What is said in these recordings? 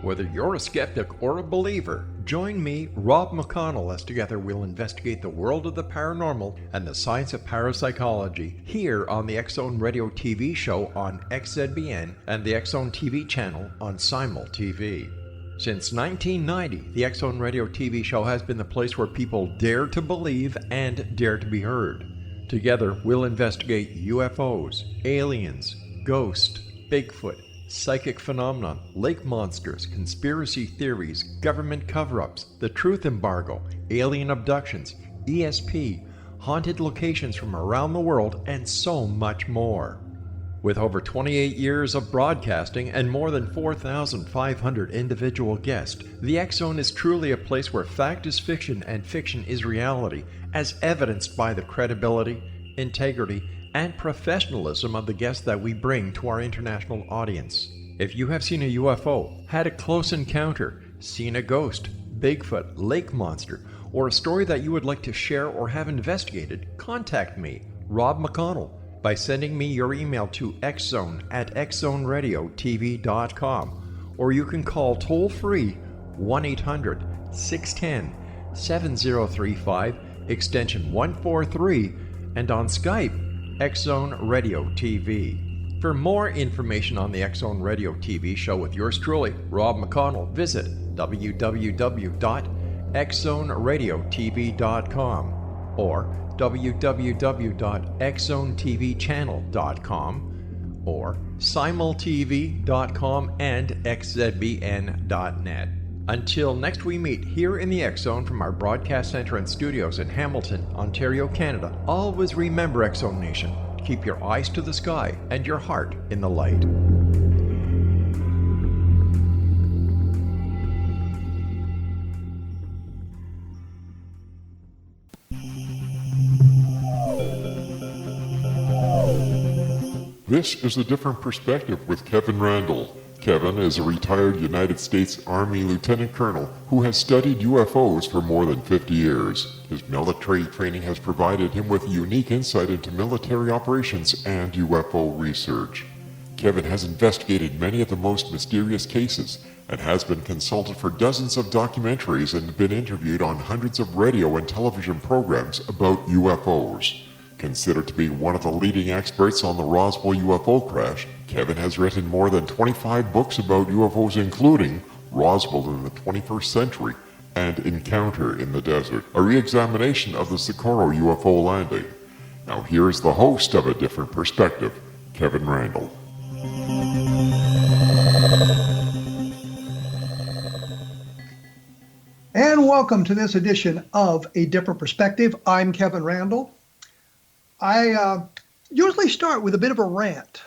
Whether you're a skeptic or a believer, join me, Rob McConnell, as together we'll investigate the world of the paranormal and the science of parapsychology here on the X-Zone Radio TV show on XZBN and the X-Zone TV channel on Simul TV. Since 1990, the X-Zone Radio TV show has been the place where people dare to believe and dare to be heard. Together, we'll investigate UFOs, aliens, ghosts, Bigfoot, psychic phenomenon, lake monsters, conspiracy theories, government cover-ups, the truth embargo, alien abductions, ESP, haunted locations from around the world, and so much more. With over 28 years of broadcasting and more than 4,500 individual guests, the X-Zone is truly a place where fact is fiction and fiction is reality, as evidenced by the credibility, integrity, and professionalism of the guests that we bring to our international audience. If you have seen a UFO, had a close encounter, seen a ghost, Bigfoot, lake monster, or a story that you would like to share or have investigated, contact me, Rob McConnell, by sending me your email to xzone@xzoneradiotv.com, or you can call toll-free 1-800-610-7035, extension 143, and on Skype, X-Zone Radio TV. For more information on the X-Zone Radio TV show with yours truly, Rob McConnell, visit www.xzoneradiotv.com or www.xzonetvchannel.com or simultv.com and xzbn.net. Until next we meet here in the X-Zone from our broadcast center and studios in Hamilton, Ontario, Canada, always remember, X-Zone Nation, keep your eyes to the sky and your heart in the light. This is A Different Perspective with Kevin Randle. Kevin is a retired United States Army Lieutenant Colonel who has studied UFOs for more than 50 years. His military training has provided him with unique insight into military operations and UFO research. Kevin has investigated many of the most mysterious cases and has been consulted for dozens of documentaries and been interviewed on hundreds of radio and television programs about UFOs. Considered to be one of the leading experts on the Roswell UFO crash, Kevin has written more than 25 books about UFOs, including Roswell in the 21st Century and Encounter in the Desert, a re-examination of the Socorro UFO landing. Now here's the host of A Different Perspective, Kevin Randle. And welcome to this edition of A Different Perspective. I'm Kevin Randle. I usually start with a bit of a rant.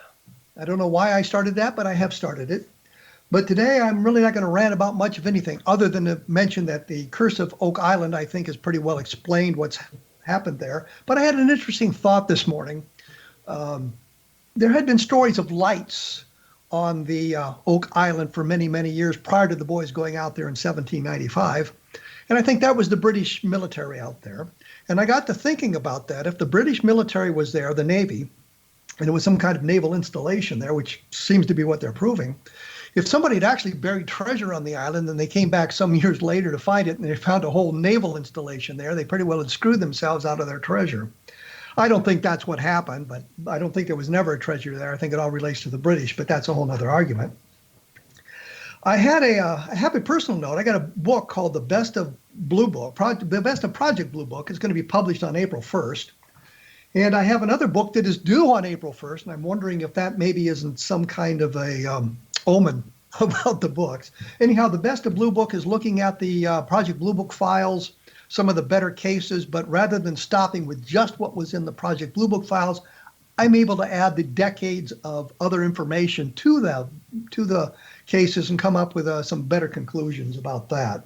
I don't know why I started that, but I have started it. But today I'm really not going to rant about much of anything other than to mention that the curse of Oak Island, I think, has pretty well explained what's happened there. But I had an interesting thought this morning. There had been stories of lights on the Oak Island for many, many years prior to the boys going out there in 1795. And I think that was the British military out there. And I got to thinking about that. If the British military was there, the Navy, and it was some kind of naval installation there, which seems to be what they're proving, if somebody had actually buried treasure on the island and they came back some years later to find it and they found a whole naval installation there, they pretty well had screwed themselves out of their treasure. I don't think that's what happened, but I don't think there was never a treasure there. I think it all relates to the British, but that's a whole other argument. I have a personal note. I got a book called The Best of Blue Book, The Best of Project Blue Book. It's going to be published on April 1st. And I have another book that is due on April 1st, and I'm wondering if that maybe isn't some kind of a omen about the books. Anyhow, The Best of Blue Book is looking at the Project Blue Book files, some of the better cases, but rather than stopping with just what was in the Project Blue Book files, I'm able to add the decades of other information to the cases and come up with some better conclusions about that.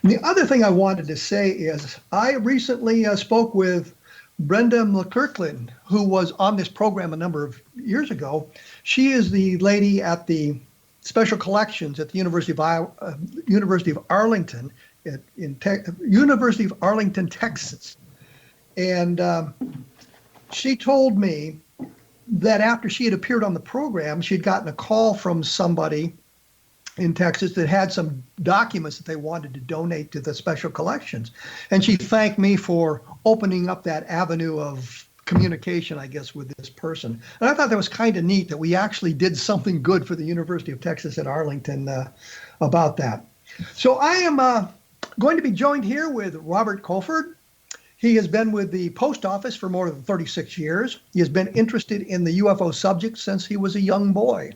And the other thing I wanted to say is I recently spoke with Brenda McKirkland, who was on this program a number of years ago. She is the lady at the Special Collections at the University of Arlington, University of Arlington, Texas. And she told me that after she had appeared on the program, she had gotten a call from somebody in Texas that had some documents that they wanted to donate to the special collections. And she thanked me for opening up that avenue of communication, I guess, with this person. And I thought that was kind of neat that we actually did something good for the University of Texas at Arlington about that. So I am going to be joined here with Robert Koford. He has been with the post office for more than 36 years. He has been interested in the UFO subject since he was a young boy.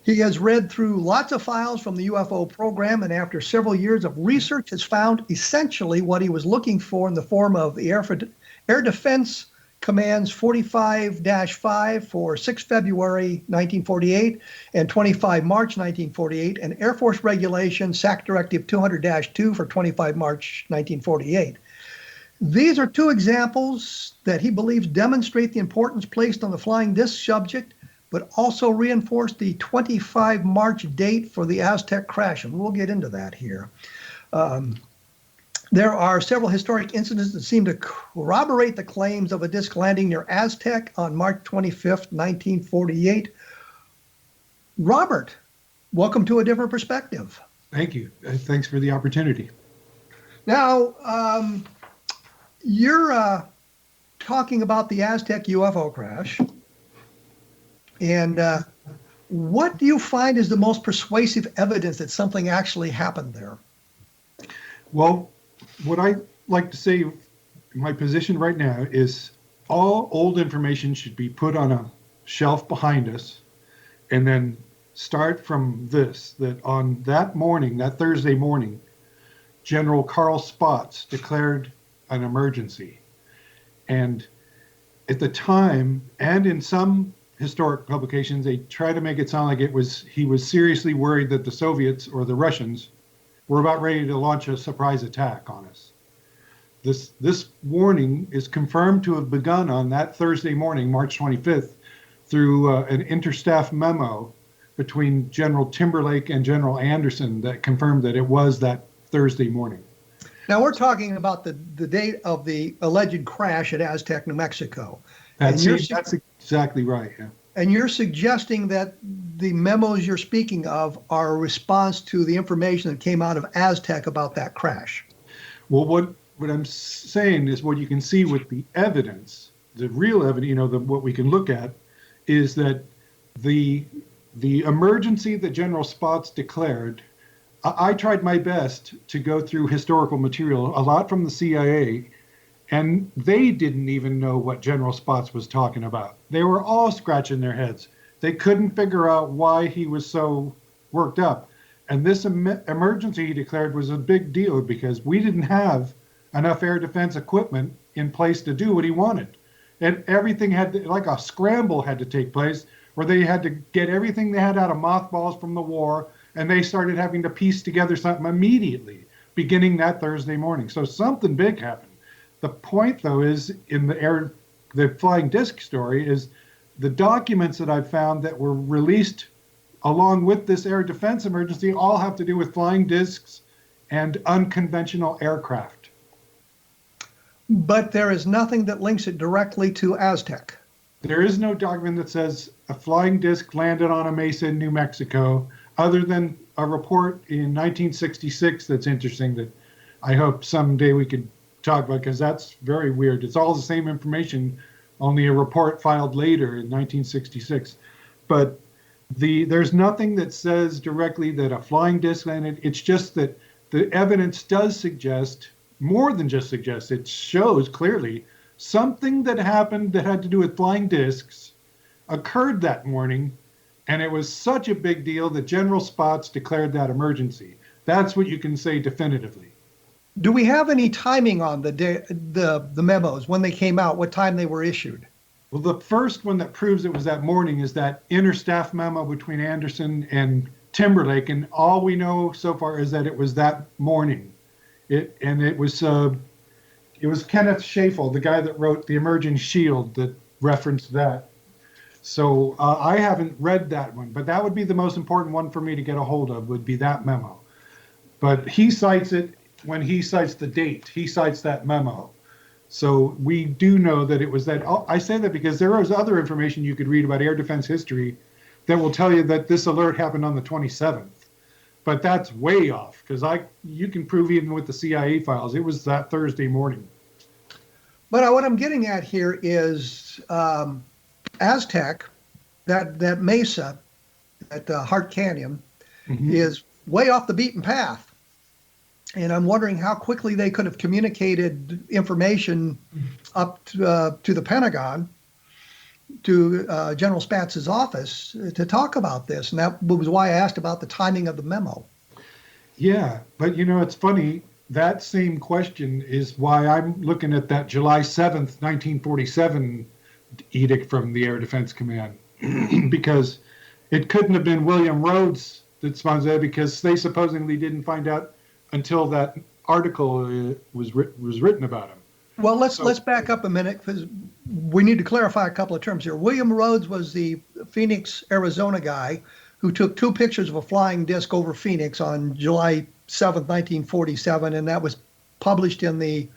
He has read through lots of files from the UFO program, and after several years of research has found essentially what he was looking for in the form of the Air Defense Command's 45-5 for 6 February 1948 and 25 March 1948, and Air Force Regulation SAC Directive 200-2 for 25 March 1948. These are two examples that he believes demonstrate the importance placed on the flying disc subject, but also reinforce the 25 March date for the Aztec crash, and we'll get into that here. There are several historic incidents that seem to corroborate the claims of a disc landing near Aztec on March 25th, 1948. Robert, welcome to A Different Perspective. Thank you. Thanks for the opportunity. Now, you're talking about the Aztec UFO crash. And what do you find is the most persuasive evidence that something actually happened there? Well, what I like to say, my position right now is all old information should be put on a shelf behind us and then start from this, that on that morning, that Thursday morning, General Carl Spaatz declared an emergency. And at the time, and in some historic publications, they try to make it sound like he was seriously worried that the Soviets or the Russians were about ready to launch a surprise attack on us. This warning is confirmed to have begun on that Thursday morning, March 25th, through an interstaff memo between General Timberlake and General Anderson that confirmed that it was that Thursday morning. Now we're talking about the date of the alleged crash at Aztec, New Mexico. That's exactly right. Yeah. And you're suggesting that the memos you're speaking of are a response to the information that came out of Aztec about that crash. Well, what I'm saying is what you can see with the evidence, the real evidence, what we can look at, is that the emergency that General Spaatz declared. I tried my best to go through historical material, a lot from the CIA. And they didn't even know what General Spaatz was talking about. They were all scratching their heads. They couldn't figure out why he was so worked up. And this emergency he declared was a big deal because we didn't have enough air defense equipment in place to do what he wanted. And everything like a scramble had to take place where they had to get everything they had out of mothballs from the war, and they started having to piece together something immediately, beginning that Thursday morning. So something big happened. The point, though, is in the flying disc story is the documents that I've found that were released along with this air defense emergency all have to do with flying discs and unconventional aircraft. But there is nothing that links it directly to Aztec. There is no document that says a flying disc landed on a mesa in New Mexico, other than a report in 1966 that's interesting that I hope someday we could talk about, because that's very weird. It's all the same information, only a report filed later in 1966. But there's nothing that says directly that a flying disc landed. It's just that the evidence does suggest, more than just suggest, it shows clearly something that happened that had to do with flying discs occurred that morning, and it was such a big deal that General Spaatz declared that emergency. That's what you can say definitively. Do we have any timing on the memos, when they came out, what time they were issued? Well, the first one that proves it was that morning is that interstaff memo between Anderson and Timberlake, and all we know so far is that it was that morning. It was Kenneth Schafel, the guy that wrote The Emerging Shield, that referenced that. So I haven't read that one, but that would be the most important one for me to get a hold of, would be that memo. But he cites it when he cites the date. He cites that memo. So we do know that it was that. I say that because there is other information you could read about air defense history that will tell you that this alert happened on the 27th. but that's way off because you can prove even with the CIA files, it was that Thursday morning. But what I'm getting at here is Aztec, that mesa at Hart Canyon, is way off the beaten path. And I'm wondering how quickly they could have communicated information up to the Pentagon, to General Spatz's office to talk about this. And that was why I asked about the timing of the memo. Yeah, but it's funny. That same question is why I'm looking at that July 7th, 1947 edict from the Air Defense Command, because it couldn't have been William Rhodes that sponsored that, because they supposedly didn't find out until that article was written about him. Well, let's back up a minute, because we need to clarify a couple of terms here. William Rhodes was the Phoenix, Arizona guy who took 2 pictures of a flying disc over Phoenix on July 7th, 1947, and that was published in the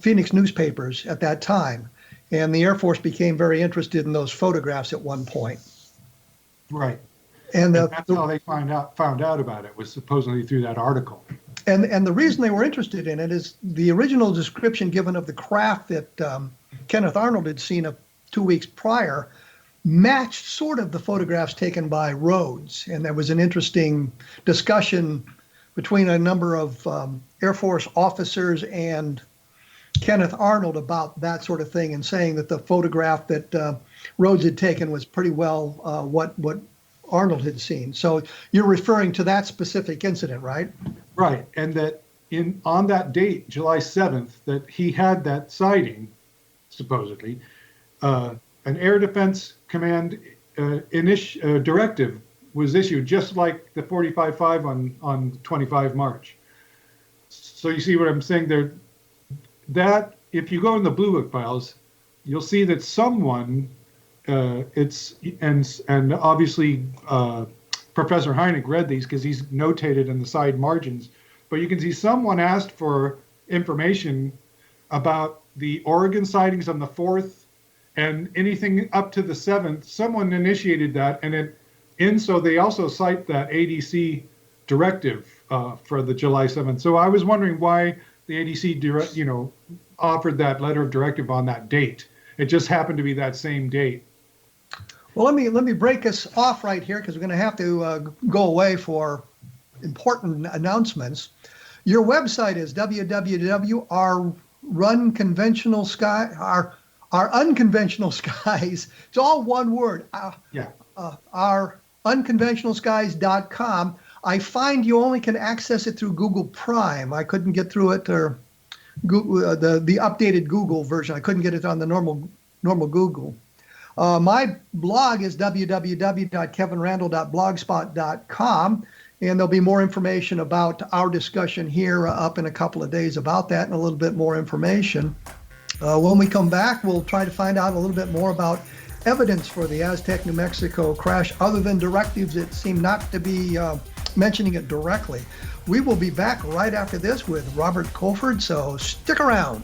Phoenix newspapers at that time. And the Air Force became very interested in those photographs at one point. Right. And that's how they found out about it, was supposedly through that article. And the reason they were interested in it is the original description given of the craft that Kenneth Arnold had seen 2 weeks prior matched sort of the photographs taken by Rhodes. And there was an interesting discussion between a number of Air Force officers and Kenneth Arnold about that sort of thing, and saying that the photograph that Rhodes had taken was pretty well what Arnold had seen. So you're referring to that specific incident, right? Right, and that on that date, July 7th, that he had that sighting, supposedly, an Air Defense Command directive was issued, just like the 45-5 on 25 March. So you see what I'm saying there? That if you go in the Blue Book files, you'll see that someone, and obviously Professor Hynek read these because he's notated in the side margins, but you can see someone asked for information about the Oregon sightings on the 4th and anything up to the 7th. Someone initiated that, and so they also cite that ADC directive for the July 7th. So I was wondering why the ADC offered that letter of directive on that date. It just happened to be that same date. Well, let me break us off right here, because we're going to have to go away for important announcements. Your website is our unconventional skies. It's all one word. Our unconventionalskies.com. I find you only can access it through Google Prime. I couldn't get through it, or Google, the updated Google version. I couldn't get it on the normal Google. My blog is www.kevinrandle.blogspot.com, and there'll be more information about our discussion here up in a couple of days about that, and a little bit more information. When we come back, we'll try to find out a little bit more about evidence for the Aztec, New Mexico crash, other than directives that seem not to be mentioning it directly. We will be back right after this with Robert Koford, so stick around.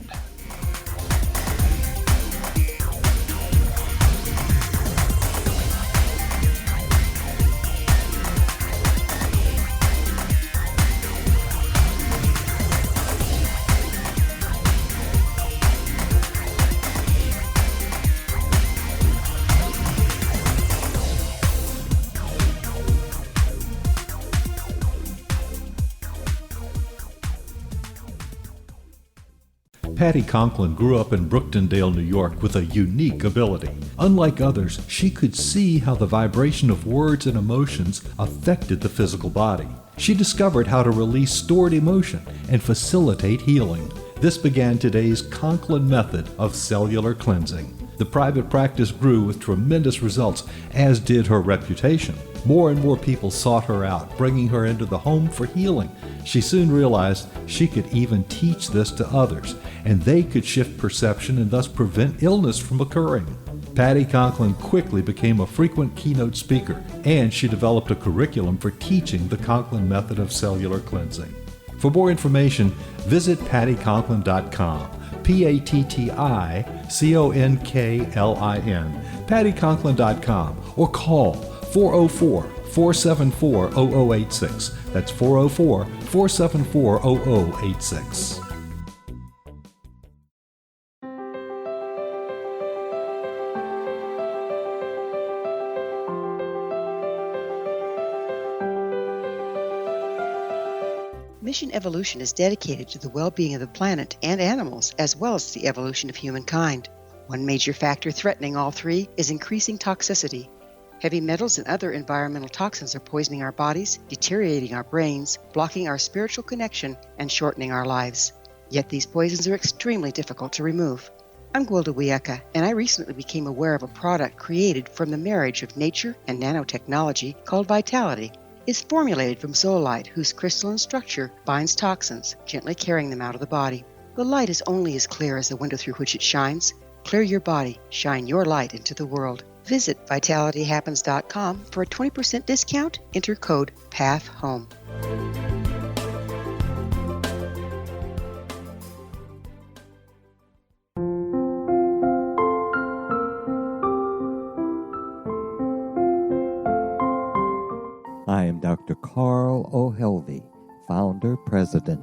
Patty Conklin grew up in Brooktondale, New York, with a unique ability. Unlike others, she could see how the vibration of words and emotions affected the physical body. She discovered how to release stored emotion and facilitate healing. This began today's Conklin method of cellular cleansing. The private practice grew with tremendous results, as did her reputation. More and more people sought her out, bringing her into the home for healing. She soon realized she could even teach this to others, and they could shift perception and thus prevent illness from occurring. Patty Conklin quickly became a frequent keynote speaker, and she developed a curriculum for teaching the Conklin method of cellular cleansing. For more information, visit pattyconklin.com. PATTICONKLIN, pattyconklin.com, or call 404-474-0086. That's 404-474-0086. Mission Evolution is dedicated to the well-being of the planet and animals, as well as the evolution of humankind. One major factor threatening all three is increasing toxicity. Heavy metals and other environmental toxins are poisoning our bodies, deteriorating our brains, blocking our spiritual connection, and shortening our lives. Yet these poisons are extremely difficult to remove. I'm Gwilda Wiyaka, and I recently became aware of a product created from the marriage of nature and nanotechnology called Vitality. It's formulated from zoolite, whose crystalline structure binds toxins, gently carrying them out of the body. The light is only as clear as the window through which it shines. Clear your body, shine your light into the world. Visit vitalityhappens.com for a 20% discount. Enter code PATHHOME. I am Dr. Carl O'Helvey, founder, president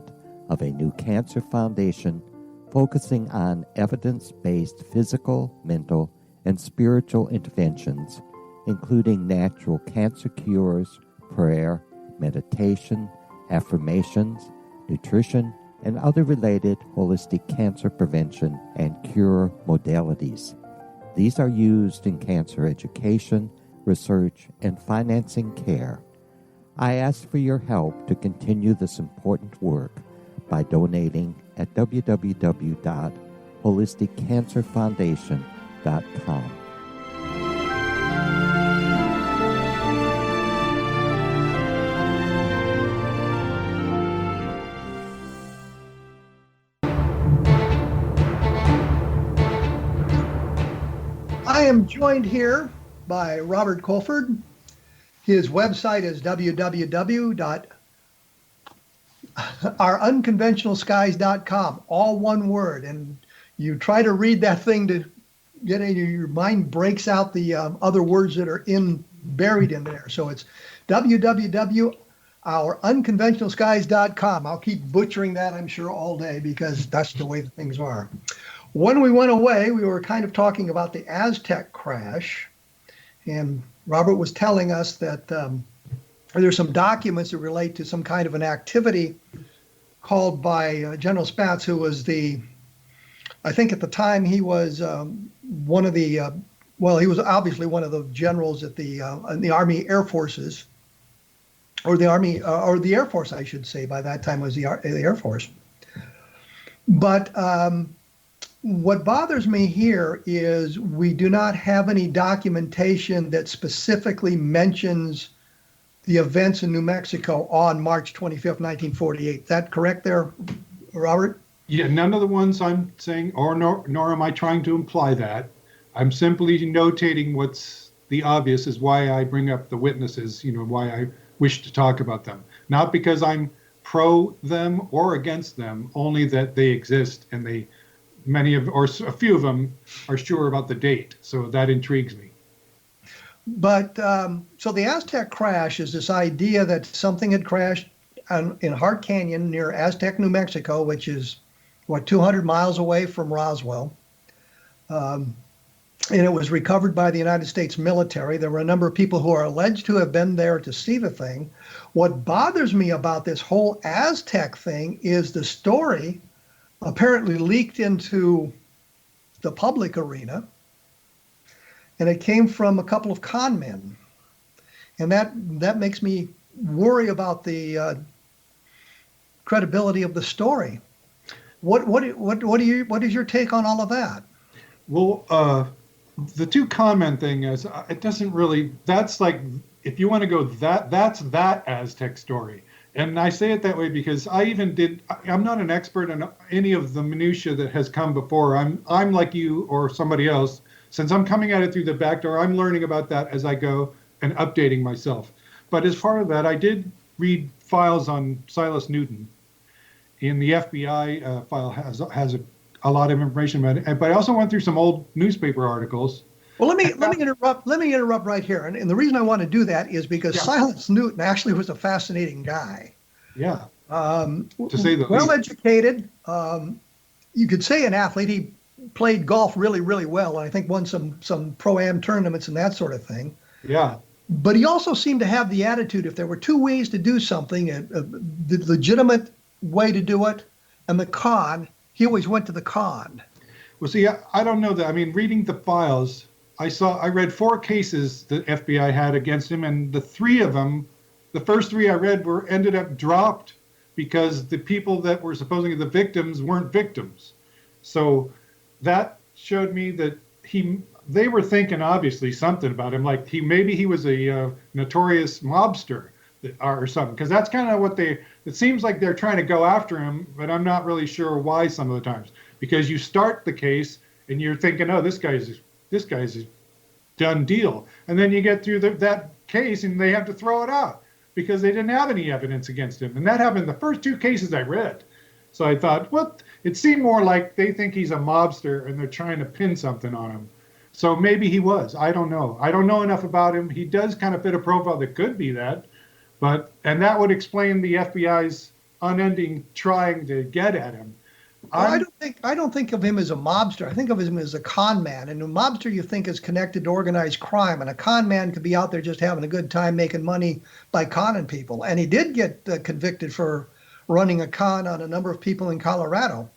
of a new cancer foundation focusing on evidence-based physical, mental, and spiritual interventions, including natural cancer cures, prayer, meditation, affirmations, nutrition, and other related holistic cancer prevention and cure modalities. These are used in cancer education, research, and financing care. I ask for your help to continue this important work by donating at www.holisticcancerfoundation.com. I am joined here by Robert Koford. His website is www.ourunconventionalskies.com, all one word. And you try to read that thing to get in, your mind breaks out the other words that are buried in there. So it's www.ourunconventionalskies.com. I'll keep butchering that, I'm sure, all day because that's the way the things are. When we went away, we were kind of talking about the Aztec crash, and Robert was telling us that there's some documents that relate to some kind of an activity called by General Spatz, who was I think at the time he was one of the, he was obviously one of the generals at in the Army Air Forces, or the Army, or the Air Force, I should say. By that time was the Air Force. But what bothers me here is we do not have any documentation that specifically mentions the events in New Mexico on March 25th, 1948. Is that correct there, Robert? Yeah, none of the ones I'm saying, nor am I trying to imply that. I'm simply notating what's the obvious is why I bring up the witnesses, why I wish to talk about them. Not because I'm pro them or against them, only that they exist and a few of them are sure about the date. So that intrigues me. But so the Aztec crash is this idea that something had crashed in Hart Canyon near Aztec, New Mexico, which is 200 miles away from Roswell. And it was recovered by the United States military. There were a number of people who are alleged to have been there to see the thing. What bothers me about this whole Aztec thing is the story apparently leaked into the public arena, and it came from a couple of con men, and that makes me worry about the credibility of the story. What is your take on all of that? Well, the two con men thing is it doesn't really. That's like if you want to go that's that Aztec story. And I say it that way because I'm not an expert in any of the minutia that has come before. I'm like you or somebody else. Since I'm coming at it through the back door, I'm learning about that as I go and updating myself. But as part of that, I did read files on Silas Newton. And the FBI file has a lot of information about it. But I also went through some old newspaper articles Well, let me interrupt right here, and the reason I want to do that is because Yeah. Silas Newton actually was a fascinating guy. Yeah, to say the Well least. educated, you could say an athlete. He played golf really, really well, and I think won some pro-am tournaments and that sort of thing. Yeah. But he also seemed to have the attitude, if there were two ways to do something, the legitimate way to do it and the con, he always went to the con. Well, see, I don't know that. I mean, reading the files, I read 4 cases the FBI had against him, and the 3 of them, the first 3 I read ended up dropped because the people that were supposedly the victims weren't victims. So that showed me that they were thinking obviously something about him, like maybe he was a notorious mobster or something, because that's kind of what it seems like they're trying to go after him, but I'm not really sure why some of the times, because you start the case and you're thinking, oh, this guy's a done deal, and then you get through that case and they have to throw it out because they didn't have any evidence against him, and that happened the first 2 cases I read. So I thought, it seemed more like they think he's a mobster and they're trying to pin something on him. So maybe he was. I don't know. I don't know enough about him. He does kind of fit a profile that could be that, and that would explain the FBI's unending trying to get at him. Well, I don't think of him as a mobster. I think of him as a con man. And a mobster you think is connected to organized crime, and a con man could be out there just having a good time making money by conning people. And he did get convicted for running a con on a number of people in Colorado.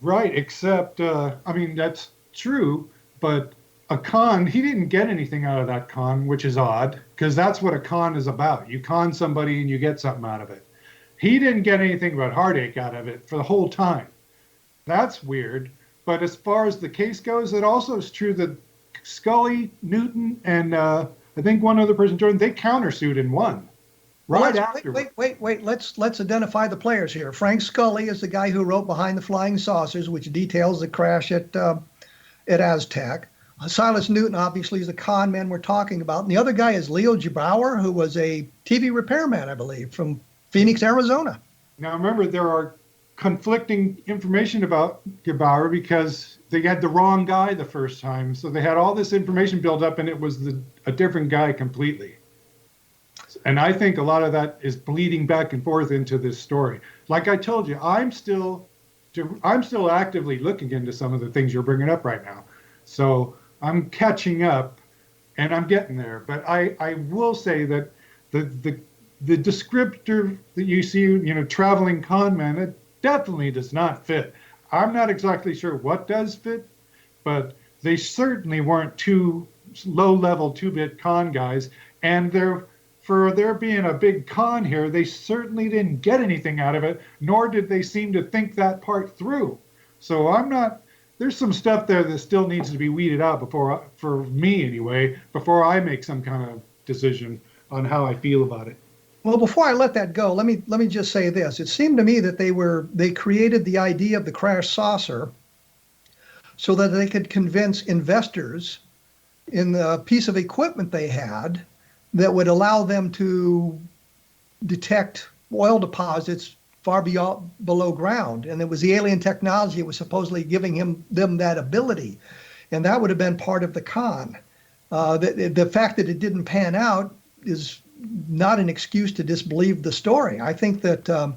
Right, except I mean, that's true, but a con, he didn't get anything out of that con, which is odd, because that's what a con is about. You con somebody and you get something out of it. He didn't get anything but heartache out of it for the whole time. That's weird. But as far as the case goes, it also is true that Scully, Newton, and I think one other person, Jordan, they countersued and won. Right after. Wait. Let's identify the players here. Frank Scully is the guy who wrote Behind the Flying Saucers, which details the crash at Aztec. Silas Newton, obviously, is the con man we're talking about. And the other guy is Leo Gebauer, who was a TV repairman, I believe, from Phoenix, Arizona. Now, remember, there are conflicting information about Gebauer because they had the wrong guy the first time. So they had all this information built up, and it was a different guy completely. And I think a lot of that is bleeding back and forth into this story. Like I told you, I'm still actively looking into some of the things you're bringing up right now. So I'm catching up, and I'm getting there. But I will say that the descriptor that you see, traveling con man, it definitely does not fit. I'm not exactly sure what does fit, but they certainly weren't 2 low-level 2-bit con guys, and for there being a big con here, they certainly didn't get anything out of it, nor did they seem to think that part through. So there's some stuff there that still needs to be weeded out for me anyway, before I make some kind of decision on how I feel about it. Well, before I let that go, let me just say this. It seemed to me that they created the idea of the crash saucer so that they could convince investors in the piece of equipment they had that would allow them to detect oil deposits far below ground. And it was the alien technology that was supposedly giving them that ability. And that would have been part of the con. The fact that it didn't pan out is not an excuse to disbelieve the story. I think that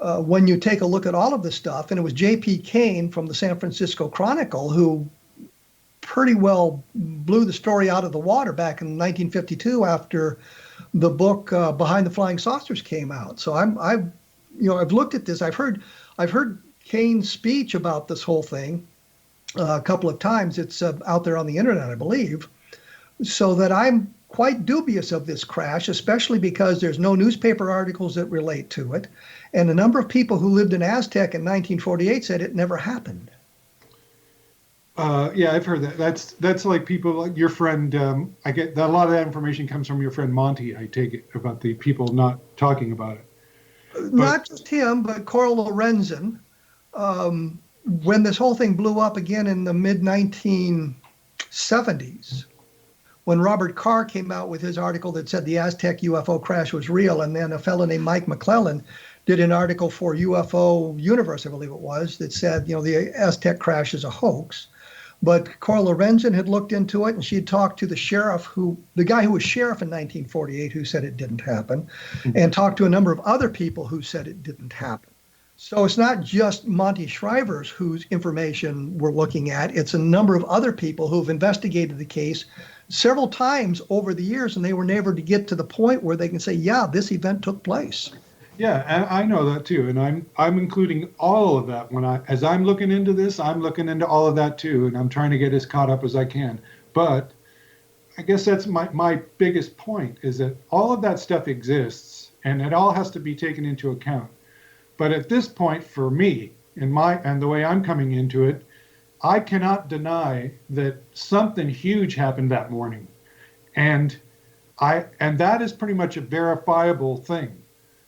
when you take a look at all of this stuff, and it was J.P. Kane from the San Francisco Chronicle who pretty well blew the story out of the water back in 1952 after the book Behind the Flying Saucers came out. So I've looked at this. I've heard Kane's speech about this whole thing a couple of times. It's out there on the internet, I believe. So that I'm quite dubious of this crash, especially because there's no newspaper articles that relate to it. And a number of people who lived in Aztec in 1948 said it never happened. Yeah, I've heard that. That's like people like your friend. I get that a lot of that information comes from your friend Monty. I take it about the people not talking about it. Not just him, but Carl Lorenzen. When this whole thing blew up again in the mid 1970s, when Robert Carr came out with his article that said the Aztec UFO crash was real, and then a fellow named Mike McClellan did an article for UFO Universe, I believe it was, that said, the Aztec crash is a hoax. But Cora Lorenzen had looked into it, and she had talked to the guy who was sheriff in 1948, who said it didn't happen, and talked to a number of other people who said it didn't happen. So it's not just Monty Shriver's whose information we're looking at. It's a number of other people who've investigated the case several times over the years, and they were never to get to the point where they can say, yeah, this event took place. Yeah, and I know that too, and I'm including all of that as I'm looking into this. I'm looking into all of that too, and I'm trying to get as caught up as I can. But I guess that's my biggest point, is that all of that stuff exists, and it all has to be taken into account. But at this point, for me, and the way I'm coming into it, I cannot deny that something huge happened that morning, and that is pretty much a verifiable thing.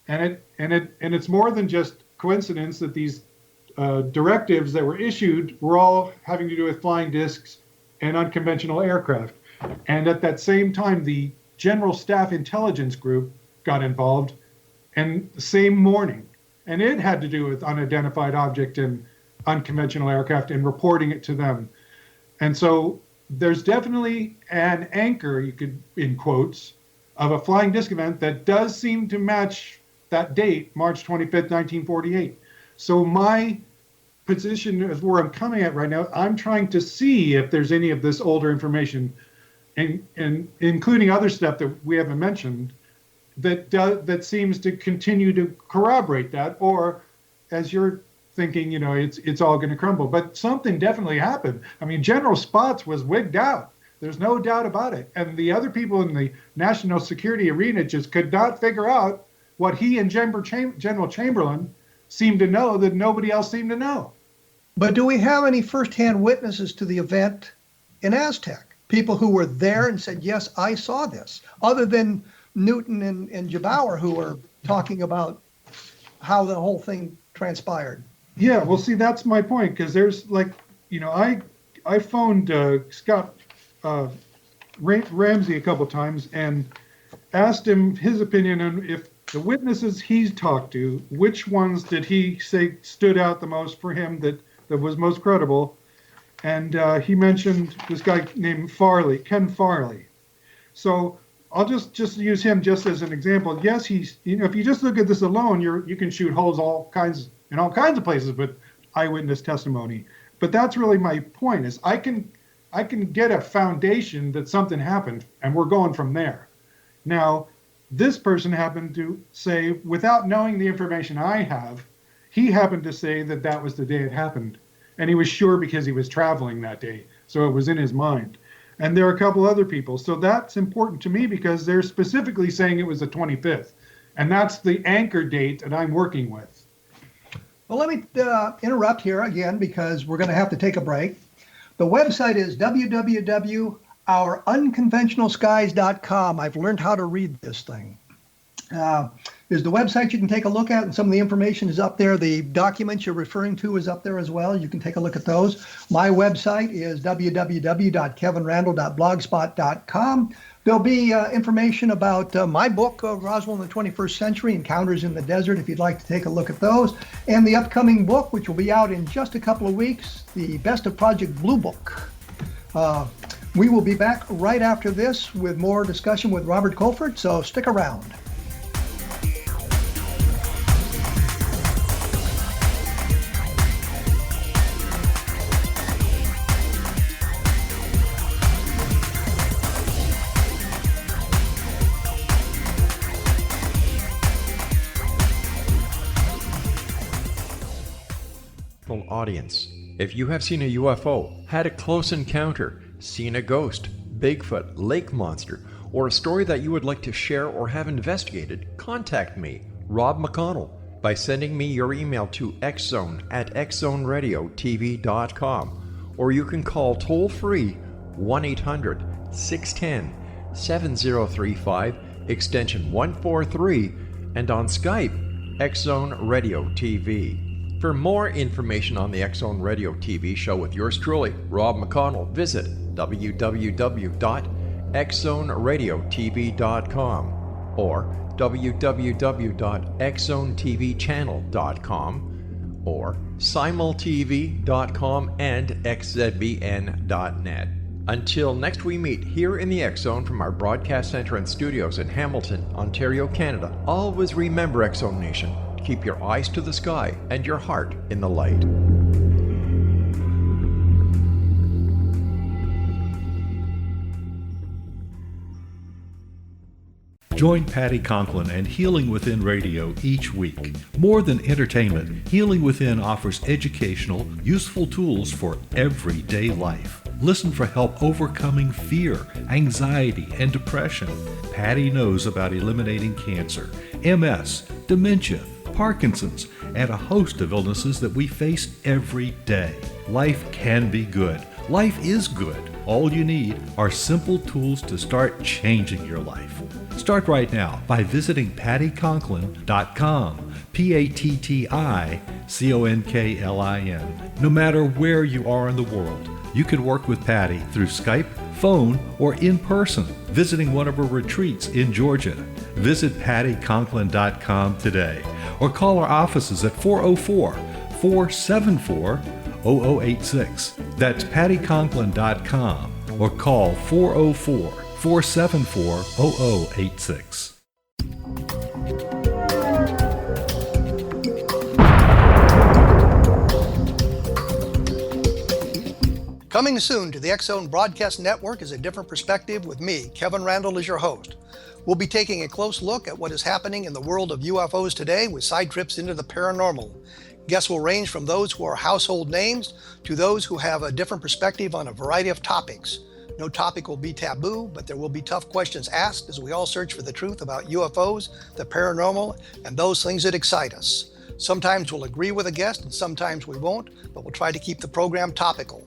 And it's more than just coincidence that these directives that were issued were all having to do with flying discs and unconventional aircraft. And at that same time, the General Staff Intelligence Group got involved, and the same morning. And it had to do with unidentified object and unconventional aircraft and reporting it to them. And so there's definitely an anchor, you could, in quotes, of a flying disc event that does seem to match that date, March 25th, 1948. So my position is where I'm coming at right now. I'm trying to see if there's any of this older information, and including other stuff that we haven't mentioned, that seems to continue to corroborate that, or as you're thinking, it's all going to crumble. But something definitely happened. I mean, General Spaatz was wigged out. There's no doubt about it. And the other people in the national security arena just could not figure out what he and General Chamberlain seemed to know that nobody else seemed to know. But do we have any firsthand witnesses to the event in Aztec? People who were there and said, yes, I saw this, other than Newton and Gebauer, who were talking about how the whole thing transpired. Yeah, well, see, that's my point, because there's I phoned Scott Ramsey a couple times and asked him his opinion on if the witnesses he's talked to, which ones did he say stood out the most for him, that was most credible. And he mentioned this guy named Ken Farley. So I'll just use him just as an example. Yes, he's, if you just look at this alone, you can shoot holes in all kinds of places with eyewitness testimony. But that's really my point, is I can get a foundation that something happened, and we're going from there. Now, this person happened to say, without knowing the information I have, he happened to say that was the day it happened. And he was sure because he was traveling that day. So it was in his mind. And there are a couple other people. So that's important to me because they're specifically saying it was the 25th. And that's the anchor date that I'm working with. Well, let me interrupt here again because we're going to have to take a break. The website is www.ourunconventionalskies.com. I've learned how to read this thing. There's the website you can take a look at, and some of the information is up there. The documents you're referring to is up there as well. You can take a look at those. My website is www.kevinrandle.blogspot.com. There'll be information about my book, Roswell in the 21st Century, Encounters in the Desert, if you'd like to take a look at those. And the upcoming book, which will be out in just a couple of weeks, the Best of Project Blue Book. We will be back right after this with more discussion with Robert Koford, so stick around. Audience. If you have seen a UFO, had a close encounter, seen a ghost, Bigfoot, lake monster, or a story that you would like to share or have investigated, contact me, Rob McConnell, by sending me your email to xzone@xzoneradiotv.com, or you can call toll-free 1-800-610-7035, extension 143, and on Skype, X-Zone Radio TV. For more information on the X-Zone Radio TV show with yours truly, Rob McConnell, visit www.xzoneradiotv.com or www.xzonetvchannel.com or simultv.com and xzbn.net. Until next we meet here in the X Zone from our broadcast center and studios in Hamilton, Ontario, Canada, always remember, X Zone Nation, keep your eyes to the sky and your heart in the light. Join Patty Conklin and Healing Within Radio each week. More than entertainment, Healing Within offers educational, useful tools for everyday life. Listen for help overcoming fear, anxiety, and depression. Patty knows about eliminating cancer, MS, dementia, Parkinson's, and a host of illnesses that we face every day. Life can be good. Life is good. All you need are simple tools to start changing your life. Start right now by visiting pattyconklin.com, PATTICONKLIN. No matter where you are in the world, you can work with Patty through Skype, phone, or in person, visiting one of her retreats in Georgia. Visit pattyconklin.com today or call our offices at 404-474-0086. That's pattyconklin.com or call 404-474-0086. Coming soon to the X Zone Broadcast Network is A Different Perspective with me, Kevin Randle, as your host. We'll be taking a close look at what is happening in the world of UFOs today with side trips into the paranormal. Guests will range from those who are household names to those who have a different perspective on a variety of topics. No topic will be taboo, but there will be tough questions asked as we all search for the truth about UFOs, the paranormal, and those things that excite us. Sometimes we'll agree with a guest and sometimes we won't, but we'll try to keep the program topical.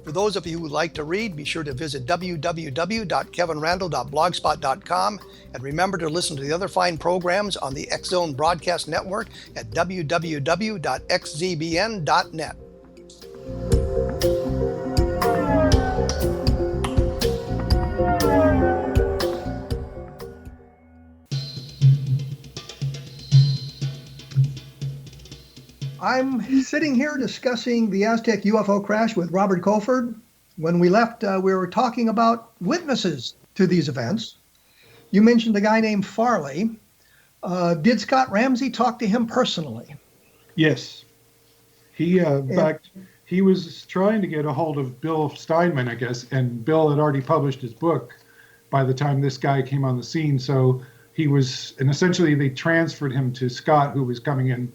For those of you who would like to read, be sure to visit www.kevinrandle.blogspot.com and remember to listen to the other fine programs on the X Zone Broadcast Network at www.xzbn.net. I'm sitting here discussing the Aztec UFO crash with Robert Koford. When we left, we were talking about witnesses to these events. You mentioned a guy named Farley. Did Scott Ramsey talk to him personally? Yes. He, in fact, he was trying to get a hold of Bill Steinman, I guess, and Bill had already published his book by the time this guy came on the scene. So he was, and essentially they transferred him to Scott, who was coming in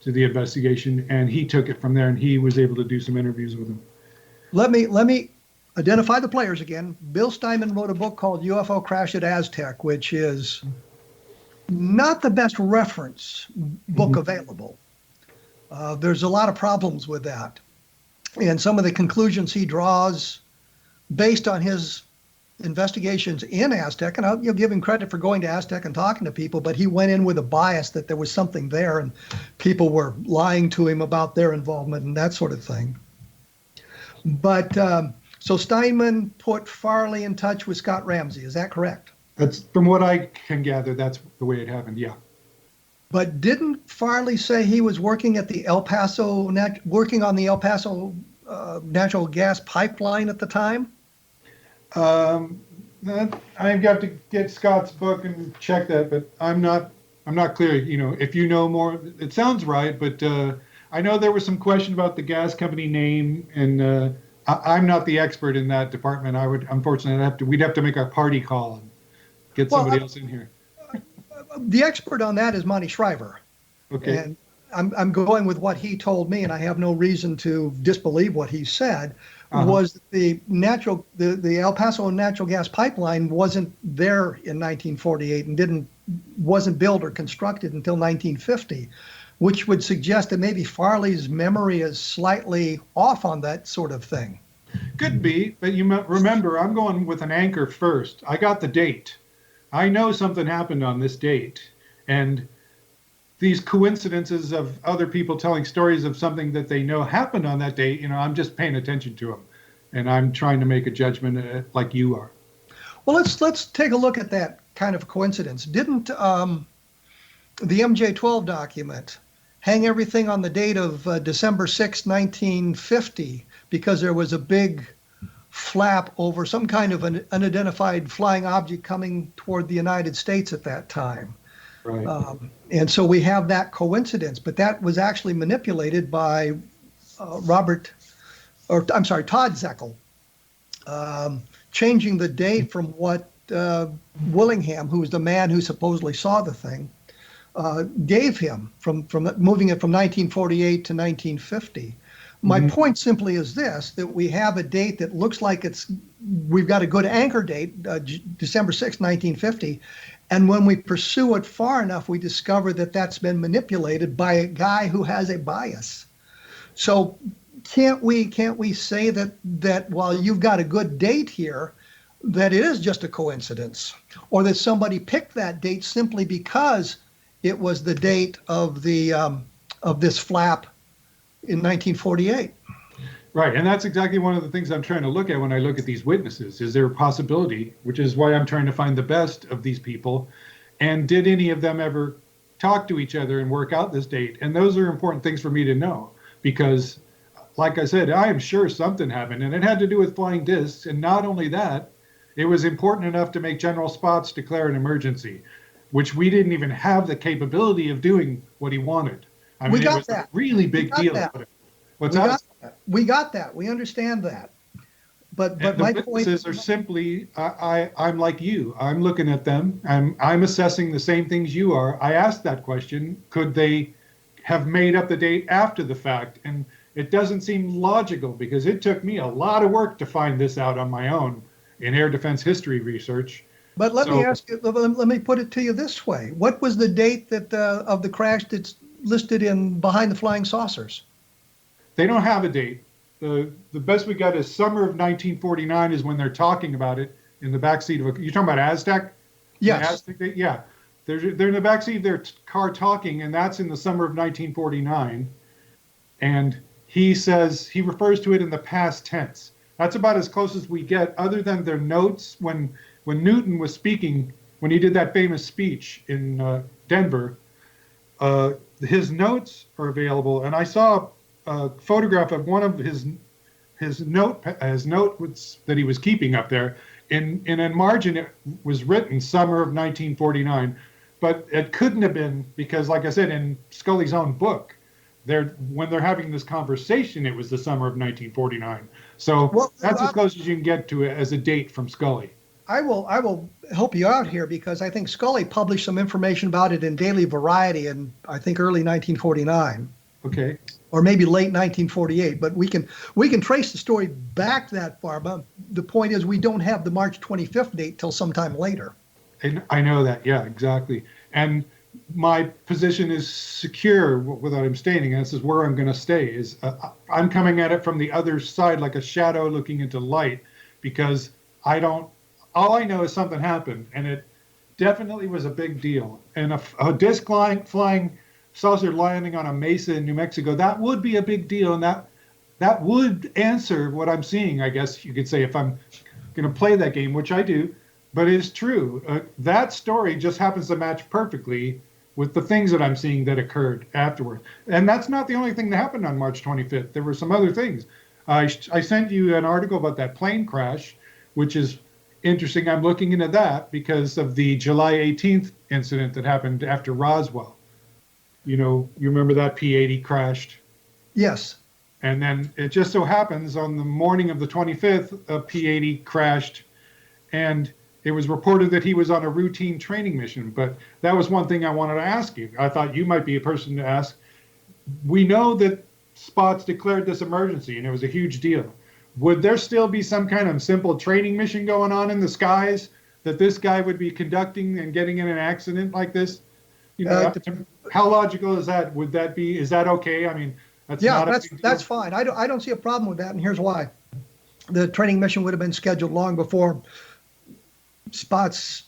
to the investigation, and he took it from there, and he was able to do some interviews with him. Let me identify the players again. Bill Steinman wrote a book called UFO Crash at Aztec, which is not the best reference book available. There's a lot of problems with that. And some of the conclusions he draws based on his investigations in Aztec, and you'll give him credit for going to Aztec and talking to people, but he went in with a bias that there was something there and people were lying to him about their involvement and that sort of thing. But so Steinman put Farley in touch with Scott Ramsey. Is that correct? That's, from what I can gather, that's the way it happened, yeah. But didn't Farley say he was working at the working on the El Paso natural gas pipeline at the time? I've got to get Scott's book and check that, but I'm not clear. You know, if you know more, it sounds right, but I know there was some question about the gas company name, and I'm not the expert in that department. I would, unfortunately, we'd have to make a party call and get somebody else in here. The expert on that is Monty Shriver. Okay. And I'm going with what he told me, and I have no reason to disbelieve what he said. Was the El Paso natural gas pipeline wasn't there in 1948 and wasn't built or constructed until 1950, which would suggest that maybe Farley's memory is slightly off on that sort of thing. Could be, but you remember, I'm going with an anchor first. I got the date. I know something happened on this date, and these coincidences of other people telling stories of something that they know happened on that date, you know, I'm just paying attention to them, and I'm trying to make a judgment like you are. Well, let's take a look at that kind of coincidence. Didn't the MJ-12 document hang everything on the date of December 6, 1950, because there was a big flap over some kind of an unidentified flying object coming toward the United States at that time. Right. And so we have that coincidence, but that was actually manipulated by Todd Zeckel, changing the date from what Willingham, who was the man who supposedly saw the thing, gave him from moving it from 1948 to 1950. My point simply is this, that we have a date that looks like we've got a good anchor date, December 6, 1950. And when we pursue it far enough, we discover that that's been manipulated by a guy who has a bias. So can't we say that while you've got a good date here, that it is just a coincidence, or that somebody picked that date simply because it was the date of this flap in 1948. Right, and that's exactly one of the things I'm trying to look at when I look at these witnesses. Is there a possibility, which is why I'm trying to find the best of these people, and did any of them ever talk to each other and work out this date? And those are important things for me to know, because, like I said, I am sure something happened, and it had to do with flying discs. And not only that, it was important enough to make General Spaatz declare an emergency, which we didn't even have the capability of doing what he wanted. I mean, it was a really big deal. What's that? We got that. We understand that. But the my witnesses point are simply, I'm like you. I'm looking at them. I'm assessing the same things you are. I asked that question. Could they have made up the date after the fact? And it doesn't seem logical, because it took me a lot of work to find this out on my own in air defense history research. But let me ask you. Let me put it to you this way: what was the date that of the crash that's listed in Behind the Flying Saucers? They don't have a date. The best we got is summer of 1949 is when they're talking about it in the backseat of a. You're talking about Aztec? Yes. Aztec, yeah. They're in the backseat of their car talking, and that's in the summer of 1949. And he refers to it in the past tense. That's about as close as we get, other than their notes when Newton was speaking, when he did that famous speech in Denver. His notes are available, and I saw a photograph of one of his notes that he was keeping up there. In a margin, it was written summer of 1949, but it couldn't have been, because, like I said, in Scully's own book, when they're having this conversation, it was the summer of 1949. So that's as close as you can get to it as a date from Scully. I will help you out here, because I think Scully published some information about it in Daily Variety in, I think, early 1949. Okay. Or maybe late 1948. But we can trace the story back that far. But the point is, we don't have the March 25th date till sometime later. And I know that. Yeah, exactly. And my position is secure without abstaining. And this is where I'm going to stay. Is I'm coming at it from the other side, like a shadow looking into light, because all I know is something happened, and it definitely was a big deal. And a disc flying saucer landing on a mesa in New Mexico, that would be a big deal, and that would answer what I'm seeing, I guess you could say, if I'm going to play that game, which I do. But it's true. That story just happens to match perfectly with the things that I'm seeing that occurred afterward. And that's not the only thing that happened on March 25th. There were some other things. I sent you an article about that plane crash, which is interesting. I'm looking into that because of the July 18th incident that happened after Roswell. You remember that P-80 crashed? Yes. And then it just so happens on the morning of the 25th, a P-80 crashed, and it was reported that he was on a routine training mission. But that was one thing I wanted to ask you. I thought you might be a person to ask. We know that Spaatz declared this emergency, and it was a huge deal. Would there still be some kind of simple training mission going on in the skies that this guy would be conducting and getting in an accident like this? How logical is that? Is that okay? I mean, that's fine. I don't see a problem with that, and here's why. The training mission would have been scheduled long before Spaatz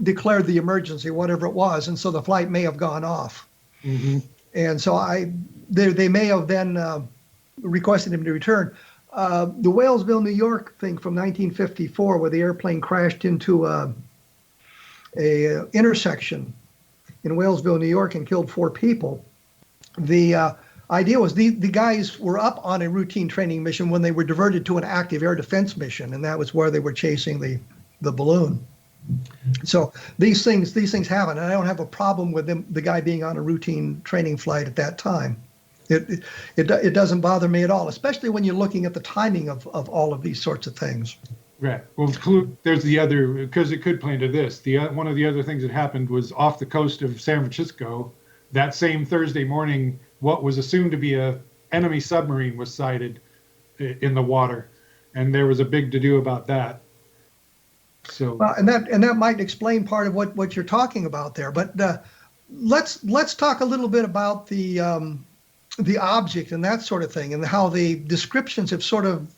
declared the emergency, whatever it was, and so the flight may have gone off. Mm-hmm. And so they may have then requested him to return. The Walesville, New York thing from 1954, where the airplane crashed into a intersection in Walesville, New York, and killed 4 people. The idea was the guys were up on a routine training mission when they were diverted to an active air defense mission, and that was where they were chasing the balloon. So these things happen, and I don't have a problem with the guy being on a routine training flight at that time. It doesn't bother me at all, especially when you're looking at the timing of all of these sorts of things. Right. Well, there's the other, because it could play into this. One of the other things that happened was off the coast of San Francisco, that same Thursday morning, what was assumed to be a enemy submarine was sighted in the water, and there was a big to-do about that. So, well, and that might explain part of what you're talking about there. But let's talk a little bit about the object and that sort of thing, and how the descriptions have sort of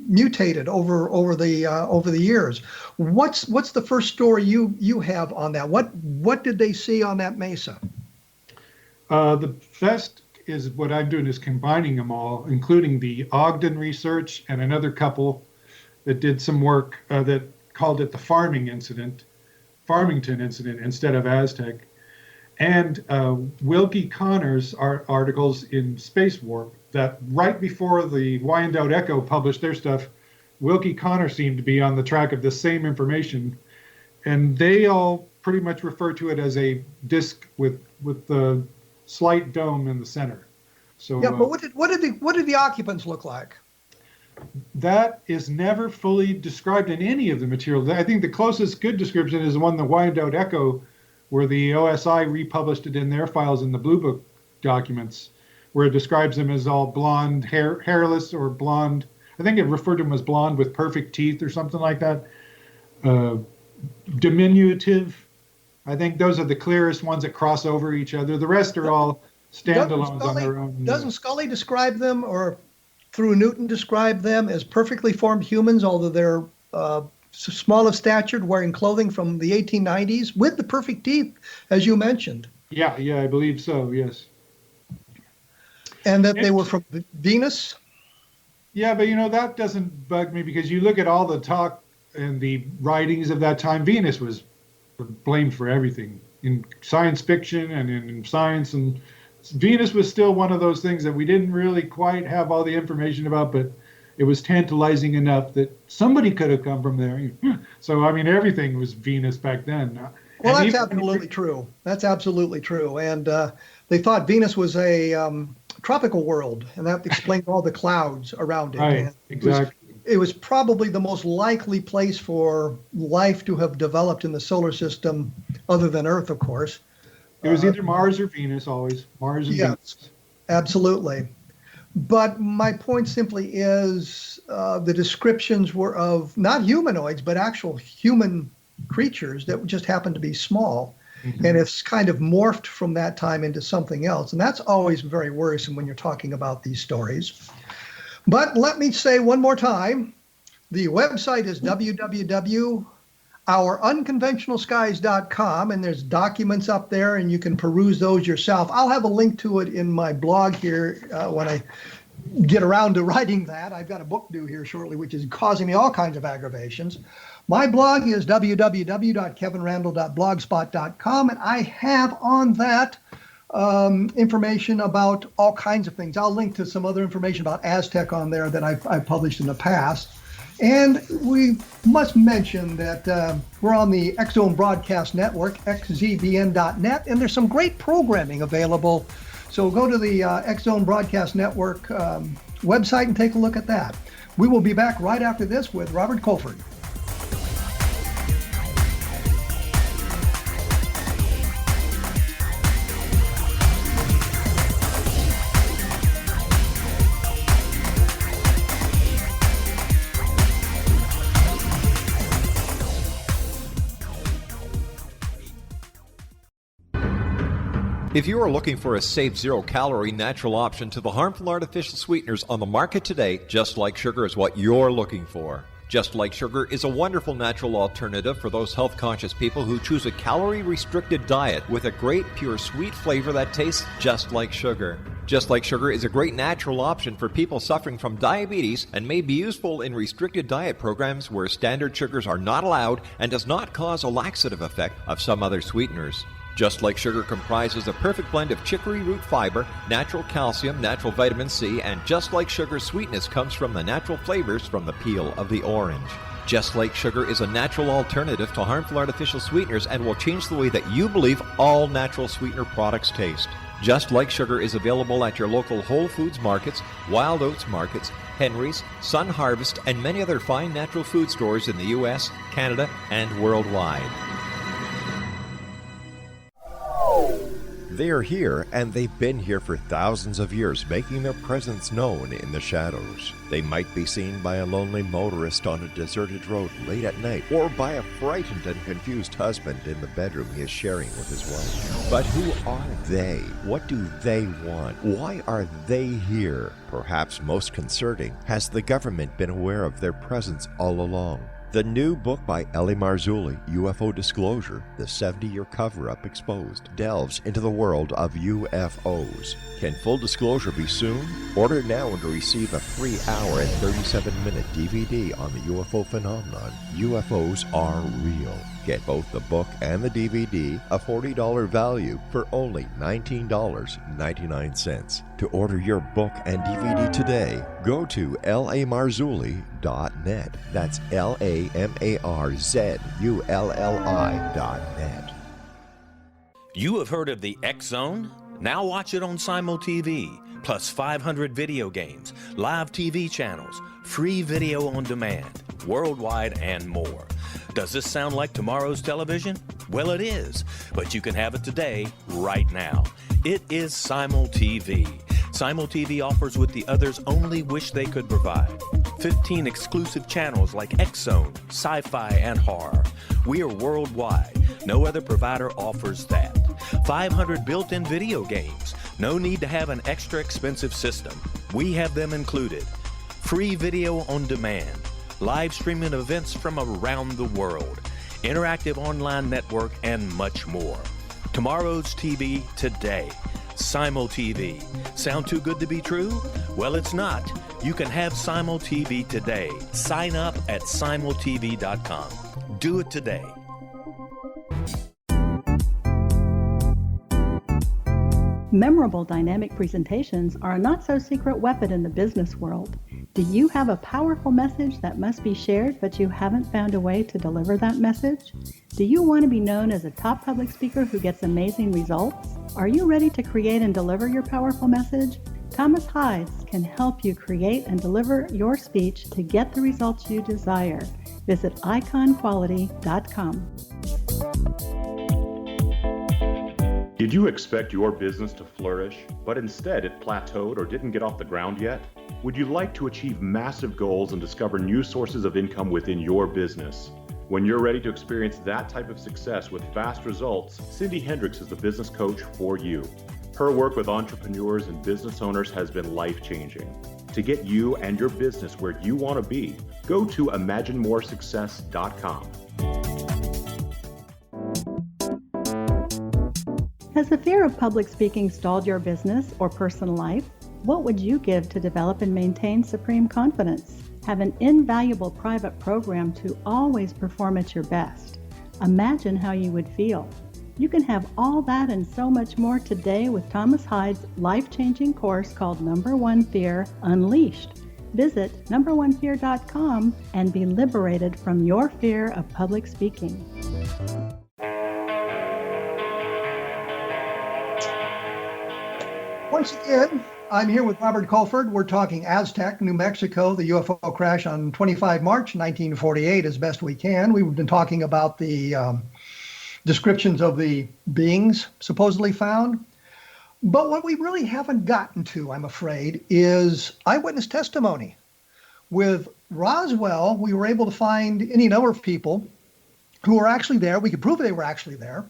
mutated over the years. What's the first story you have on that? What did they see on that mesa? The best is what I'm doing is combining them all, including the Ogden research and another couple that did some work that called it the Farmington incident instead of Aztec, and Wilkie Connor's articles in Space Warp. That right before the Wyandotte Echo published their stuff, Wilkie Connor seemed to be on the track of the same information, and they all pretty much refer to it as a disk with the slight dome in the center. So yeah, but what did the occupants look like? That is never fully described in any of the material. I think the closest good description is the one, the Wyandotte Echo, where the OSI republished it in their files in the Blue Book documents, where it describes them as all blonde, hairless, or blonde. I think it referred to them as blonde with perfect teeth or something like that. Diminutive. I think those are the clearest ones that cross over each other. The rest are all standalones on their own. Doesn't Scully describe them, or through Newton describe them as perfectly formed humans, although they're small of stature, wearing clothing from the 1890s with the perfect teeth, as you mentioned? Yeah, I believe so, yes. And that they were from Venus? Yeah, but that doesn't bug me, because you look at all the talk and the writings of that time, Venus was blamed for everything in science fiction and in science, and Venus was still one of those things that we didn't really quite have all the information about, but it was tantalizing enough that somebody could have come from there. So, I mean, everything was Venus back then. Well, that's absolutely true. That's absolutely true. And they thought Venus was a tropical world, and that explained all the clouds around it. Right, exactly. It was probably the most likely place for life to have developed in the solar system, other than Earth, of course. It was either Mars or Venus, always. Mars and Venus. Absolutely. But my point simply is the descriptions were of not humanoids, but actual human creatures that just happened to be small. Mm-hmm. And it's kind of morphed from that time into something else. And that's always very worrisome when you're talking about these stories. But let me say one more time, the website is www.ourunconventionalskies.com, and there's documents up there, and you can peruse those yourself. I'll have a link to it in my blog here when I get around to writing that. I've got a book due here shortly, which is causing me all kinds of aggravations. My blog is www.kevinrandle.blogspot.com, and I have on that information about all kinds of things. I'll link to some other information about Aztec on there that I've published in the past. And we must mention that we're on the X Zone Broadcast Network, xzbn.net, and there's some great programming available. So go to the X Zone Broadcast Network website and take a look at that. We will be back right after this with Robert Koford. If you are looking for a safe, zero-calorie natural option to the harmful artificial sweeteners on the market today, Just Like Sugar is what you're looking for. Just Like Sugar is a wonderful natural alternative for those health-conscious people who choose a calorie-restricted diet with a great, pure, sweet flavor that tastes just like sugar. Just Like Sugar is a great natural option for people suffering from diabetes and may be useful in restricted diet programs where standard sugars are not allowed and does not cause a laxative effect of some other sweeteners. Just Like Sugar comprises a perfect blend of chicory root fiber, natural calcium, natural vitamin C, and Just Like Sugar's sweetness comes from the natural flavors from the peel of the orange. Just Like Sugar is a natural alternative to harmful artificial sweeteners and will change the way that you believe all natural sweetener products taste. Just Like Sugar is available at your local Whole Foods markets, Wild Oats markets, Henry's, Sun Harvest, and many other fine natural food stores in the U.S., Canada, and worldwide. They are here, and they've been here for thousands of years, making their presence known in the shadows. They might be seen by a lonely motorist on a deserted road late at night, or by a frightened and confused husband in the bedroom he is sharing with his wife. But who are they? What do they want? Why are they here? Perhaps most concerning, has the government been aware of their presence all along? The new book by Ellie Marzulli, UFO Disclosure, the 70-year cover-up exposed, delves into the world of UFOs. Can full disclosure be soon? Order now and receive a free hour and 37-minute DVD on the UFO phenomenon. UFOs are real. Get both the book and the DVD, a $40 value, for only $19.99. To order your book and DVD today, go to lamarzulli.net. That's LAMARZULLI.net. You have heard of the X Zone? Now watch it on Simul TV, plus 500 video games, live TV channels, free video on demand, worldwide, and more. Does this sound like tomorrow's television? Well, it is, but you can have it today, right now. It is Simul TV. Simul TV offers what the others only wish they could provide. 15 exclusive channels like X Zone, sci-fi, and horror. We are worldwide. No other provider offers that. 500 built-in video games. No need to have an extra expensive system. We have them included. Free video on demand. Live streaming events from around the world, interactive online network, and much more. Tomorrow's TV today. Simul TV. Sound too good to be true? Well, it's not. You can have Simul TV today. Sign up at simultv.com. Do it today. Memorable dynamic presentations are a not-so-secret weapon in the business world. Do you have a powerful message that must be shared, but you haven't found a way to deliver that message? Do you want to be known as a top public speaker who gets amazing results? Are you ready to create and deliver your powerful message? Thomas Hides can help you create and deliver your speech to get the results you desire. Visit iconquality.com. Did you expect your business to flourish, but instead it plateaued or didn't get off the ground yet? Would you like to achieve massive goals and discover new sources of income within your business? When you're ready to experience that type of success with fast results, Cindy Hendricks is the business coach for you. Her work with entrepreneurs and business owners has been life-changing. To get you and your business where you want to be, go to imaginemoresuccess.com. Has the fear of public speaking stalled your business or personal life? What would you give to develop and maintain supreme confidence? Have an invaluable private program to always perform at your best. Imagine how you would feel. You can have all that and so much more today with Thomas Hides' life-changing course called Number One Fear Unleashed. Visit numberonefear.com and be liberated from your fear of public speaking. Once again, I'm here with Robert Koford. We're talking Aztec, New Mexico, the UFO crash on 25 March 1948 as best we can. We've been talking about the descriptions of the beings supposedly found. But what we really haven't gotten to, I'm afraid, is eyewitness testimony. With Roswell, we were able to find any number of people who were actually there. We could prove they were actually there,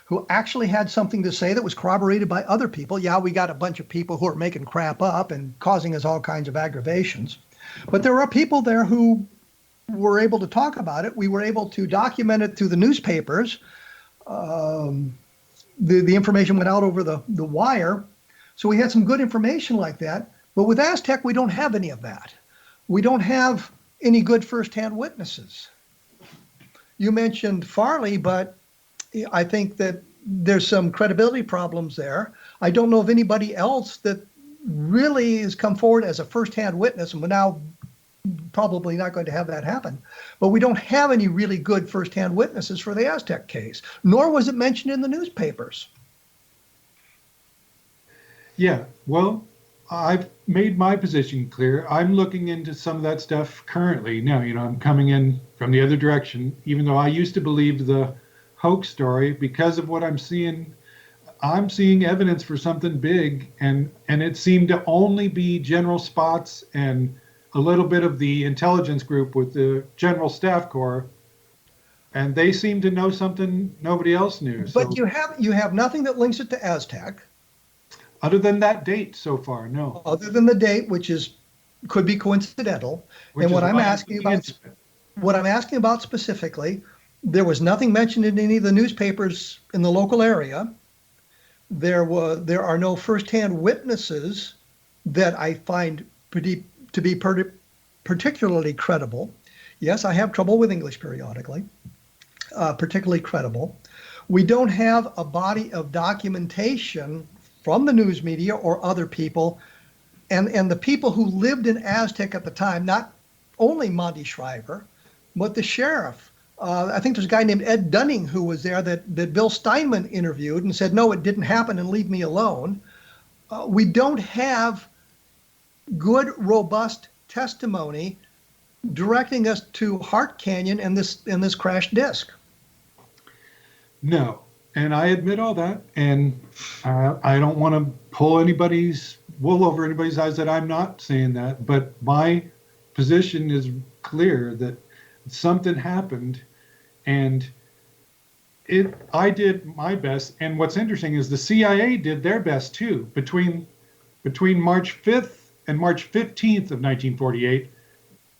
who actually had something to say that was corroborated by other people. Yeah, we got a bunch of people who are making crap up and causing us all kinds of aggravations. But there are people there who were able to talk about it. We were able to document it through the newspapers. The information went out over the wire. So we had some good information like that. But with Aztec, we don't have any of that. We don't have any good firsthand witnesses. You mentioned Farley, but I think that there's some credibility problems there. I don't know of anybody else that really has come forward as a firsthand witness, and we're now probably not going to have that happen. But we don't have any really good firsthand witnesses for the Aztec case, nor was it mentioned in the newspapers. Yeah, well, I've made my position clear. I'm looking into some of that stuff currently. Now, I'm coming in from the other direction, even though I used to believe the hoax story. Because of what I'm seeing evidence for something big, and it seemed to only be general spots and a little bit of the intelligence group with the General Staff Corps, and they seem to know something nobody else knew. But you have nothing that links it to Aztec. Other than that date so far, no. Other than the date, which could be coincidental. And what I'm asking about specifically, there was nothing mentioned in any of the newspapers in the local area. There are no firsthand witnesses that I find to be particularly credible. Yes, I have trouble with English periodically. Particularly credible. We don't have a body of documentation from the news media or other people, and the people who lived in Aztec at the time, not only Monty Shriver, but the sheriff. I think there's a guy named Ed Dunning who was there that Bill Steinman interviewed and said, no, it didn't happen and leave me alone. We don't have good, robust testimony directing us to Hart Canyon and this crashed disc. No. And I admit all that, and I don't want to pull anybody's wool over anybody's eyes that I'm not saying that, but my position is clear that something happened, and I did my best. And what's interesting is the CIA did their best too. Between March 5th and March 15th of 1948,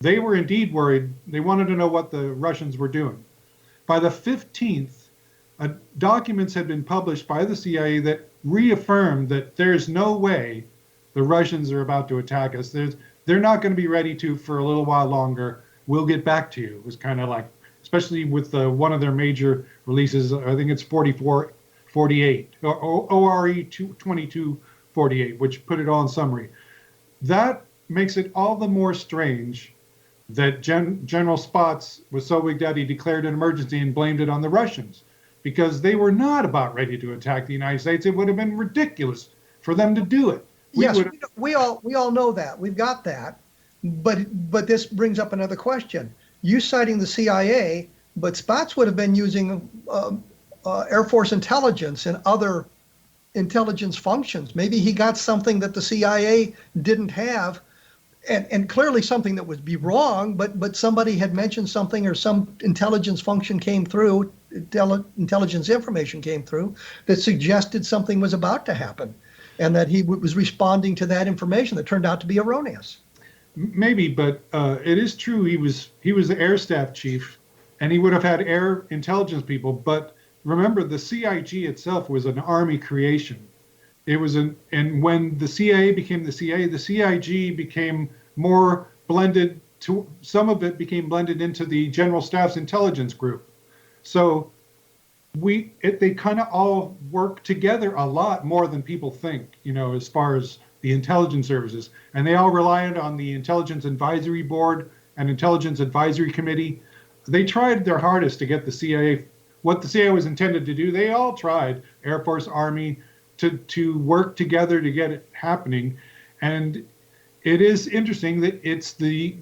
they were indeed worried. They wanted to know what the Russians were doing. By the 15th, documents had been published by the CIA that reaffirmed that there's no way the Russians are about to attack us. They're not going to be ready to for a little while longer. We'll get back to you. It was kind of like, especially with one of their major releases, I think it's 4448, or ORE 2248, which put it all in summary. That makes it all the more strange that General Spaatz was so wigged out he declared an emergency and blamed it on the Russians, because they were not about ready to attack the United States. It would have been ridiculous for them to do it. We all know that. We've got that. But this brings up another question. You citing the CIA, but Spaatz would have been using Air Force intelligence and other intelligence functions. Maybe he got something that the CIA didn't have, and clearly something that would be wrong, but somebody had mentioned something, or some intelligence function came through, intelligence information came through that suggested something was about to happen, and that he was responding to that information that turned out to be erroneous. Maybe, but it is true he was the air staff chief, and he would have had air intelligence people. But remember, the CIG itself was an Army creation. It was and when the CIA became the CIA, the CIG became more blended. Some of it became blended into the General Staff's intelligence group. So they kind of all work together a lot more than people think, as far as the intelligence services. And they all relied on the Intelligence Advisory Board and Intelligence Advisory Committee. They tried their hardest to get the CIA, what the CIA was intended to do. They all tried, Air Force, Army, to work together to get it happening. And it is interesting that it's the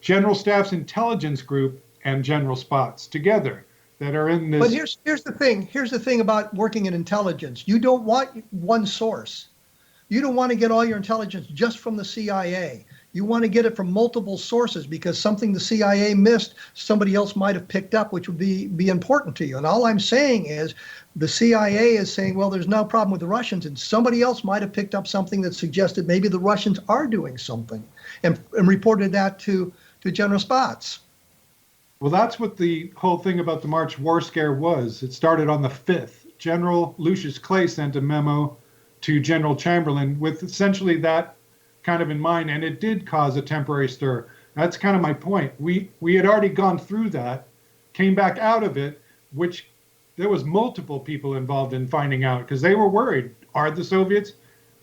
General Staff's intelligence group and General Spaatz together that are in this. But here's the thing. Here's the thing about working in intelligence. You don't want one source. You don't want to get all your intelligence just from the CIA. You want to get it from multiple sources, because something the CIA missed, somebody else might have picked up, which would be important to you. And all I'm saying is the CIA is saying, well, there's no problem with the Russians, and somebody else might have picked up something that suggested maybe the Russians are doing something, and reported that to General Spaatz. Well, that's what the whole thing about the March war scare was. It started on the 5th. General Lucius Clay sent a memo to General Chamberlain with essentially that kind of in mind, and it did cause a temporary stir. That's kind of my point. We had already gone through that, came back out of it, which there was multiple people involved in finding out because they were worried. Are the Soviets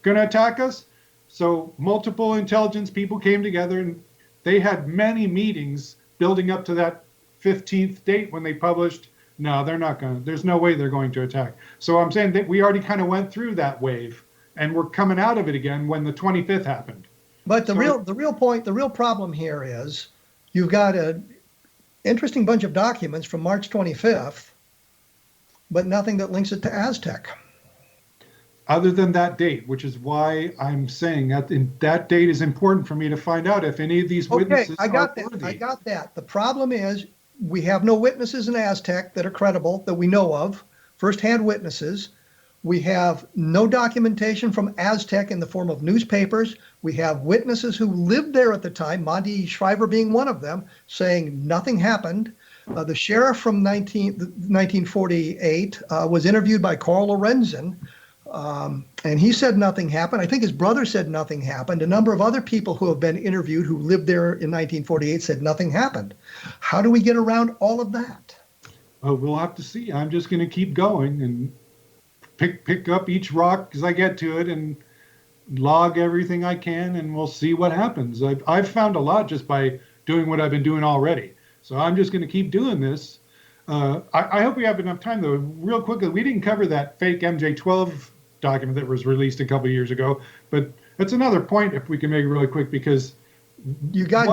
going to attack us? So multiple intelligence people came together and they had many meetings building up to that 15th date when they published, no, they're not going to, there's no way they're going to attack. So I'm saying that we already kind of went through that wave and we're coming out of it again when the 25th happened. But the real problem here is you've got an interesting bunch of documents from March 25th, but nothing that links it to Aztec. Other than that date, which is why I'm saying that that date is important for me to find out if any of these witnesses I got are worthy. I got that. The problem is we have no witnesses in Aztec that are credible that we know of, first-hand witnesses. We have no documentation from Aztec in the form of newspapers. We have witnesses who lived there at the time, Monty Shriver being one of them, saying nothing happened. The sheriff from 1948 was interviewed by Carl Lorenzen, and he said nothing happened. I think his brother said nothing happened. A number of other people who have been interviewed who lived there in 1948 said nothing happened. How do we get around all of that? Oh, we'll have to see. I'm just going to keep going and pick up each rock as I get to it and log everything I can, and we'll see what happens. I've found a lot just by doing what I've been doing already. So I'm just going to keep doing this. I hope we have enough time, though. Real quickly, we didn't cover that fake MJ-12 document that was released a couple of years ago, but that's another point if we can make it really quick, because you got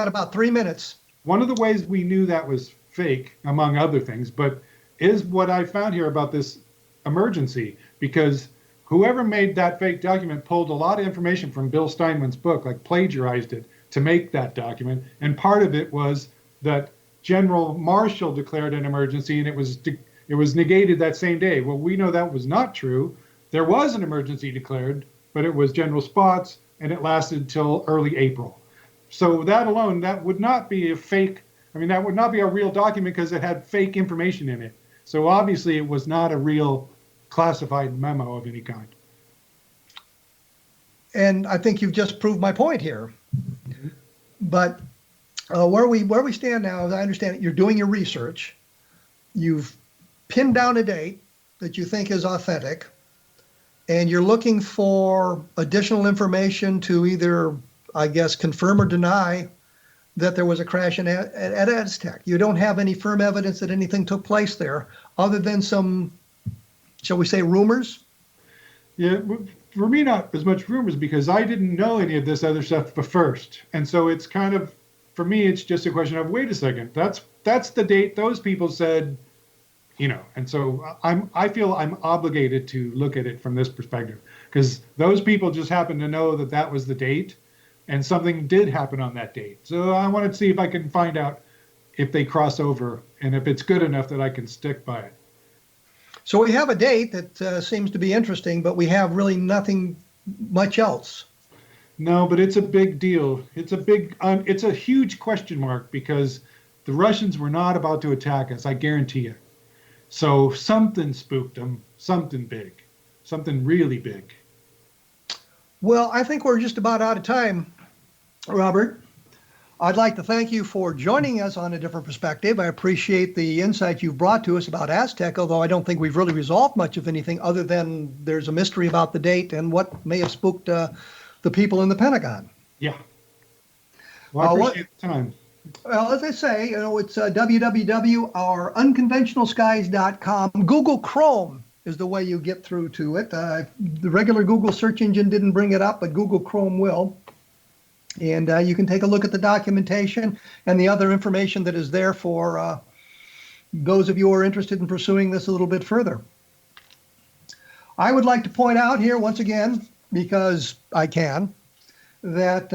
about 3 minutes. One of the ways we knew that was fake, among other things, but is what I found here about this emergency, because whoever made that fake document pulled a lot of information from Bill Steinman's book, like plagiarized it to make that document, and part of it was that General Marshall declared an emergency and it was negated that same day. Well, we know that was not true. There was an emergency declared, but it was General Spaatz, and it lasted till early April. So that alone, that would not be a fake. I mean, that would not be a real document because it had fake information in it. So obviously it was not a real classified memo of any kind. And I think you've just proved my point here. Mm-hmm. But where we stand now, as I understand it, you're doing your research. You've pinned down a date that you think is authentic, and you're looking for additional information to either, I guess, confirm or deny that there was a crash at Aztec. You don't have any firm evidence that anything took place there, other than some, shall we say, rumors? Yeah, for me, not as much rumors, because I didn't know any of this other stuff first. And so it's kind of, for me, it's just a question of, wait a second, that's the date those people said, and so I feel I'm obligated to look at it from this perspective, because those people just happen to know that that was the date, and something did happen on that date. So I wanted to see if I can find out if they cross over and if it's good enough that I can stick by it. So we have a date that seems to be interesting, but we have really nothing much else. No, but it's a big deal. It's a huge question mark, because the Russians were not about to attack us, I guarantee you. So something spooked them, something big, something really big. Well, I think we're just about out of time, Robert. I'd like to thank you for joining us on A Different Perspective. I appreciate the insight you've brought to us about Aztec, although I don't think we've really resolved much of anything other than there's a mystery about the date and what may have spooked the people in the Pentagon. Yeah. Well, I appreciate the time. Well, as I say, it's www.ourunconventionalskies.com. Google Chrome is the way you get through to it. The regular Google search engine didn't bring it up, but Google Chrome will. And you can take a look at the documentation and the other information that is there for those of you who are interested in pursuing this a little bit further. I would like to point out here once again, because I can, that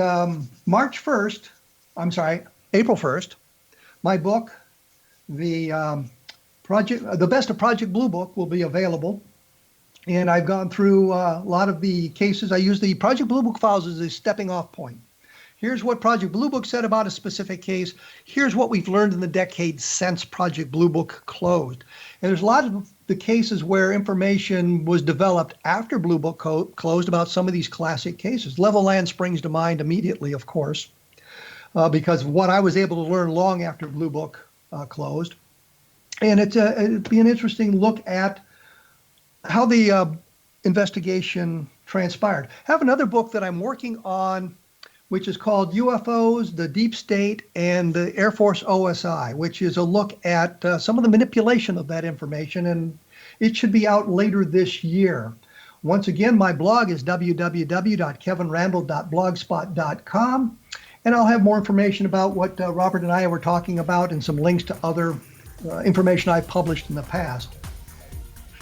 April 1st, my book, the Best of Project Blue Book, will be available. And I've gone through a lot of the cases. I use the Project Blue Book files as a stepping off point. Here's what Project Blue Book said about a specific case. Here's what we've learned in the decades since Project Blue Book closed. And there's a lot of the cases where information was developed after Blue Book closed about some of these classic cases. Level-Land springs to mind immediately, of course, because of what I was able to learn long after Blue Book closed. And it'd be an interesting look at how the investigation transpired. I have another book that I'm working on, which is called UFOs, the Deep State, and the Air Force OSI, which is a look at some of the manipulation of that information, and it should be out later this year. Once again, my blog is www.kevinrandle.blogspot.com, and I'll have more information about what Robert and I were talking about and some links to other information I've published in the past.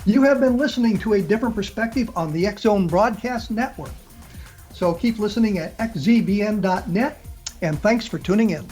You have been listening to A Different Perspective on the X-Zone Broadcast Network. So keep listening at xzbn.net, and thanks for tuning in.